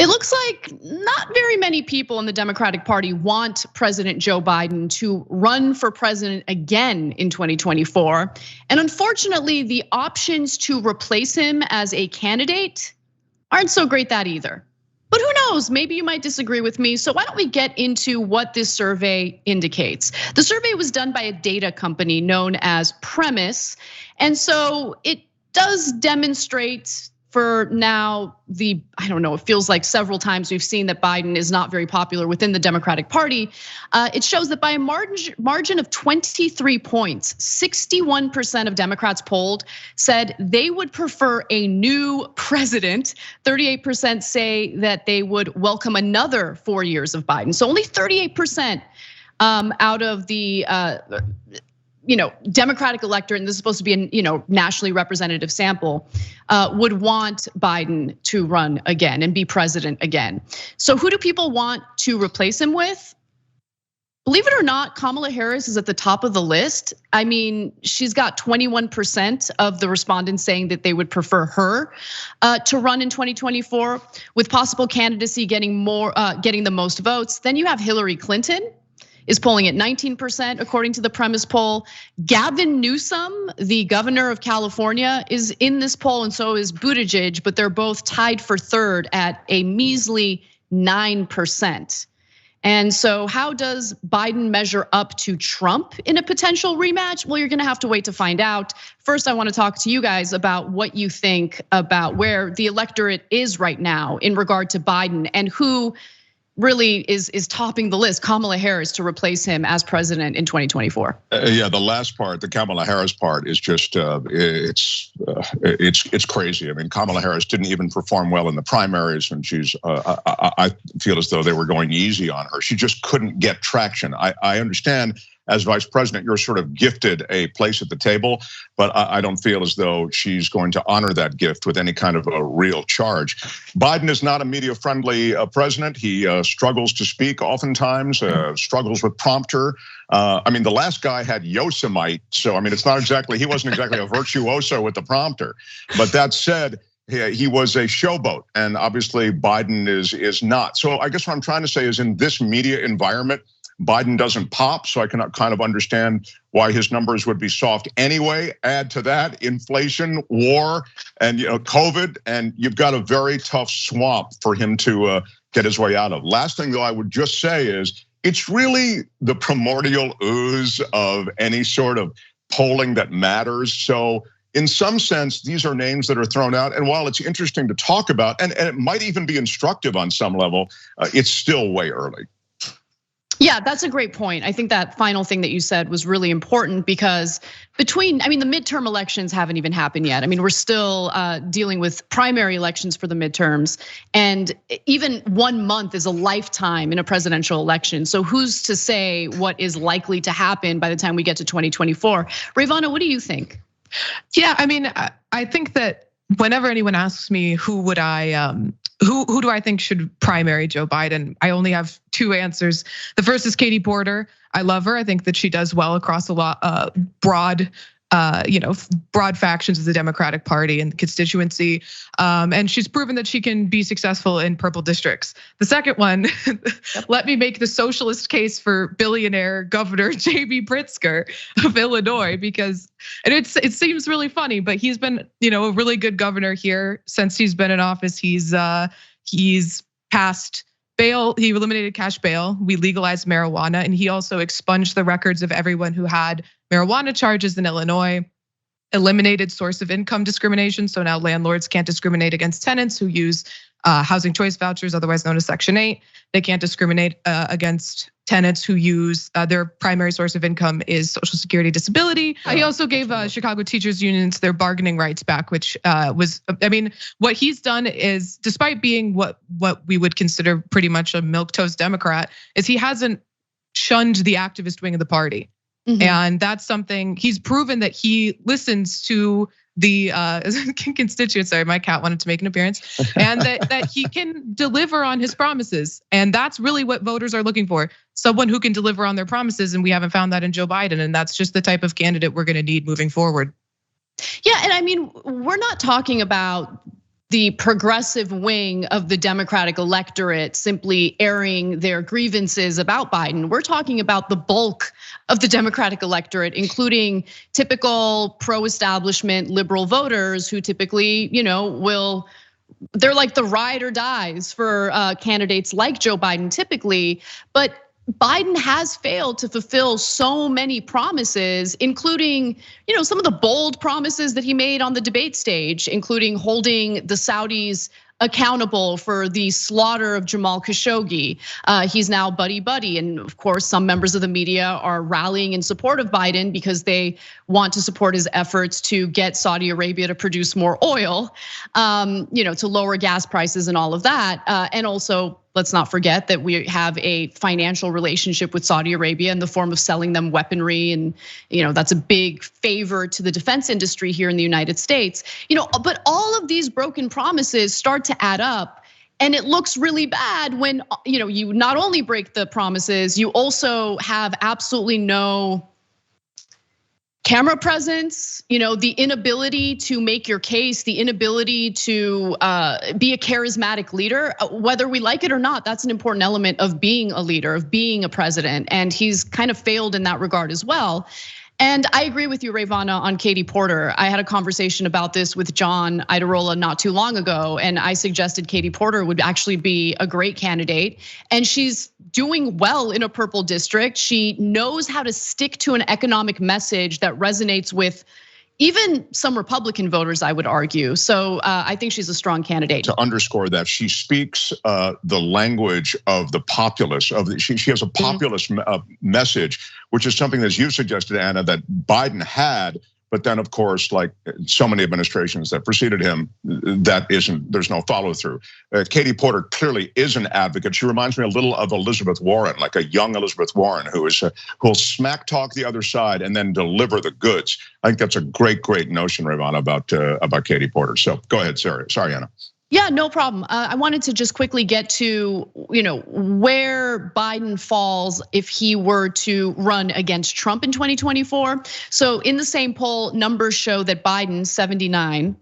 looks like not very many people in the Democratic Party want President Joe Biden to run for president again in 2024. And unfortunately, the options to replace him as a candidate aren't so great that either. But who knows, maybe you might disagree with me. So why don't we get into what this survey indicates? The survey was done by a data company known as Premise. And so it does demonstrate for now I don't know, it feels like several times we've seen that Biden is not very popular within the Democratic Party. It shows that by a margin of 23 points, 61% of Democrats polled said they would prefer a new president. 38% say that they would welcome another 4 years of Biden. So only 38% out of the Democratic electorate, and this is supposed to be a nationally representative sample, would want Biden to run again and be president again. So who do people want to replace him with? Believe it or not, Kamala Harris is at the top of the list. I mean, she's got 21% of the respondents saying that they would prefer her to run in 2024, with possible candidacy getting the most votes. Then you have Hillary Clinton is polling at 19% according to the Premise poll. Gavin Newsom, the governor of California, is in this poll, and so is Buttigieg, but they're both tied for third at a measly 9%. And so how does Biden measure up to Trump in a potential rematch? Well, you're gonna have to wait to find out. First, I wanna talk to you guys about what you think about where the electorate is right now in regard to Biden and who really is topping the list, Kamala Harris, to replace him as president in 2024. Yeah, the last part, the Kamala Harris part, is just it's crazy. I mean, Kamala Harris didn't even perform well in the primaries, and I feel as though they were going easy on her. She just couldn't get traction. I understand, as vice president, you're sort of gifted a place at the table, but I don't feel as though she's going to honor that gift with any kind of a real charge. Biden is not a media-friendly president. He struggles to speak oftentimes, struggles with prompter. I mean, the last guy had Yosemite, so I mean, it's not exactly, he wasn't exactly a virtuoso with the prompter. But that said, he was a showboat, and obviously Biden is not. So I guess what I'm trying to say is, in this media environment, Biden doesn't pop, so I cannot kind of understand why his numbers would be soft anyway. Add to that inflation, war, and COVID, and you've got a very tough swamp for him to get his way out of. Last thing though I would just say is, it's really the primordial ooze of any sort of polling that matters. So in some sense, these are names that are thrown out, and while it's interesting to talk about, and it might even be instructive on some level, it's still way early. Yeah, that's a great point. I think that final thing that you said was really important because the midterm elections haven't even happened yet. I mean, we're still dealing with primary elections for the midterms, and even 1 month is a lifetime in a presidential election. So who's to say what is likely to happen by the time we get to 2024? Ravana, what do you think? Yeah, I mean, I think that whenever anyone asks me who do I think should primary Joe Biden, I only have two answers. The first is Katie Porter. I love her. I think that she does well across a lot broad factions of the Democratic Party and the constituency. And she's proven that she can be successful in purple districts. The second one, let me make the socialist case for billionaire Governor J.B. Pritzker of Illinois, because it seems really funny, but he's been a really good governor here since he's been in office. He's passed bail. He eliminated cash bail. We legalized marijuana, and he also expunged the records of everyone who had marijuana charges in Illinois, eliminated source of income discrimination. So now landlords can't discriminate against tenants who use housing choice vouchers, otherwise known as Section 8. They can't discriminate against tenants who use their primary source of income is Social Security disability. He also gave Chicago teachers unions their bargaining rights back, which was, what he's done is, despite being what we would consider pretty much a milquetoast Democrat, is he hasn't shunned the activist wing of the party. Mm-hmm. And that's something he's proven, that he listens to the constituents. Sorry, my cat wanted to make an appearance, and that he can deliver on his promises. And that's really what voters are looking for. Someone who can deliver on their promises, and we haven't found that in Joe Biden. And that's just the type of candidate we're gonna need moving forward. Yeah, and I mean, we're not talking about the progressive wing of the Democratic electorate simply airing their grievances about Biden. We're talking about the bulk of the Democratic electorate, including typical pro-establishment liberal voters who typically, they're like the ride or dies for candidates like Joe Biden typically, but Biden has failed to fulfill so many promises, including, some of the bold promises that he made on the debate stage, including holding the Saudis accountable for the slaughter of Jamal Khashoggi. He's now buddy-buddy, and of course, some members of the media are rallying in support of Biden because they want to support his efforts to get Saudi Arabia to produce more oil, to lower gas prices and all of that. And also, let's not forget that we have a financial relationship with Saudi Arabia in the form of selling them weaponry, and that's a big favor to the defense industry here in the United States. But all of these broken promises start to add up, and it looks really bad when you not only break the promises, you also have absolutely no camera presence, the inability to make your case, the inability to be a charismatic leader. Whether we like it or not, that's an important element of being a leader, of being a president. And he's kind of failed in that regard as well. And I agree with you, Ravana, on Katie Porter. I had a conversation about this with John Idarola not too long ago, and I suggested Katie Porter would actually be a great candidate. And she's doing well in a purple district. She knows how to stick to an economic message that resonates with even some Republican voters, I would argue. So I think she's a strong candidate. To underscore that, she speaks the language of the populace. She has a populist message, which is something that you suggested, Anna, that Biden had. But then, of course, like so many administrations that preceded him, there's no follow through. Katie Porter clearly is an advocate. She reminds me a little of Elizabeth Warren, like a young Elizabeth Warren who'll smack talk the other side and then deliver the goods. I think that's a great notion, Ravana, about Katie Porter. So go ahead, sorry, Anna. Yeah, no problem. I wanted to just quickly get to, where Biden falls if he were to run against Trump in 2024. So in the same poll, numbers show that Biden, 79,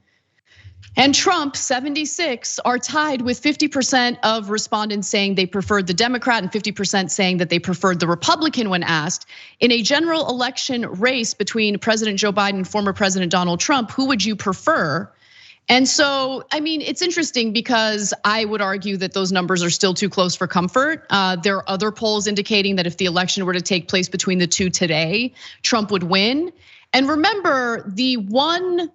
and Trump, 76, are tied with 50% of respondents saying they preferred the Democrat and 50% saying that they preferred the Republican when asked. In a general election race between President Joe Biden and former President Donald Trump, who would you prefer? And so, it's interesting because I would argue that those numbers are still too close for comfort. There are other polls indicating that if the election were to take place between the two today, Trump would win. And remember, the one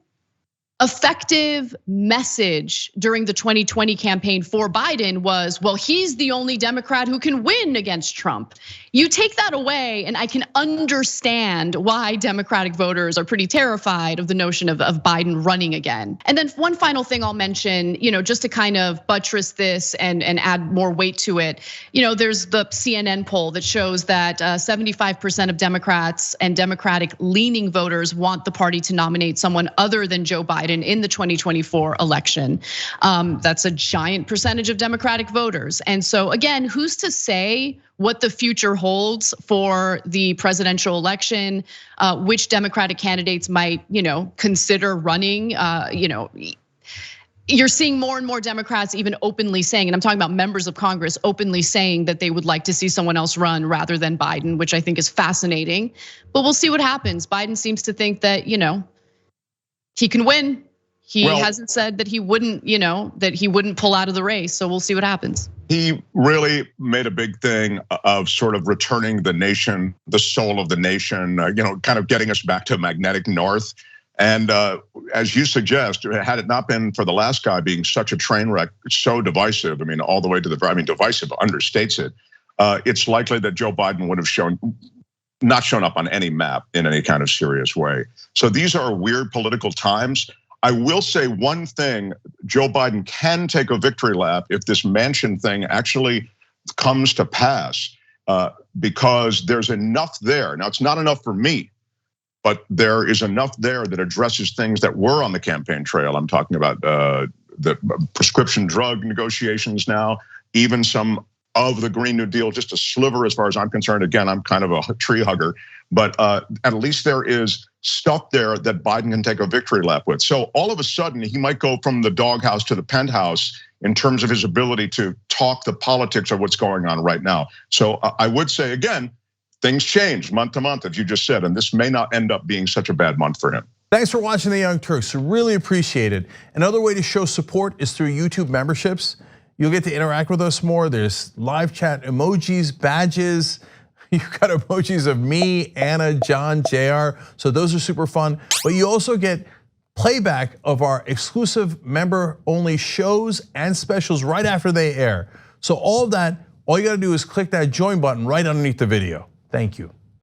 effective message during the 2020 campaign for Biden was, well, he's the only Democrat who can win against Trump. You take that away, and I can understand why Democratic voters are pretty terrified of the notion of Biden running again. And then one final thing I'll mention, just to kind of buttress this and add more weight to it. There's the CNN poll that shows that 75% of Democrats and Democratic leaning voters want the party to nominate someone other than Joe Biden in the 2024 election. That's a giant percentage of Democratic voters. And so again, who's to say what the future holds for the presidential election, which Democratic candidates might, consider running, You're seeing more and more Democrats even openly saying, and I'm talking about members of Congress openly saying that they would like to see someone else run rather than Biden, which I think is fascinating. But we'll see what happens. Biden seems to think that, he can win. He hasn't said that he wouldn't, that he wouldn't pull out of the race. So we'll see what happens. He really made a big thing of sort of returning the nation, the soul of the nation, kind of getting us back to magnetic north. And as you suggest, had it not been for the last guy being such a train wreck, so divisive, all the way to divisive understates it. It's likely that Joe Biden would have not shown up on any map in any kind of serious way. So these are weird political times. I will say one thing, Joe Biden can take a victory lap if this Manchin thing actually comes to pass, because there's enough there. Now, it's not enough for me, but there is enough there that addresses things that were on the campaign trail. I'm talking about the prescription drug negotiations now, even some of the Green New Deal, just a sliver as far as I'm concerned. Again, I'm kind of a tree hugger, but at least there is stuff there that Biden can take a victory lap with. So all of a sudden, he might go from the doghouse to the penthouse in terms of his ability to talk the politics of what's going on right now. So I would say, again, things change month to month, as you just said, and this may not end up being such a bad month for him. Thanks for watching The Young Turks. Really appreciate it. Another way to show support is through YouTube memberships. You'll get to interact with us more. There's live chat emojis, badges. You've got emojis of me, Anna, John, JR. So those are super fun. But you also get playback of our exclusive member-only shows and specials right after they air. So all of that, all you gotta do is click that join button right underneath the video. Thank you.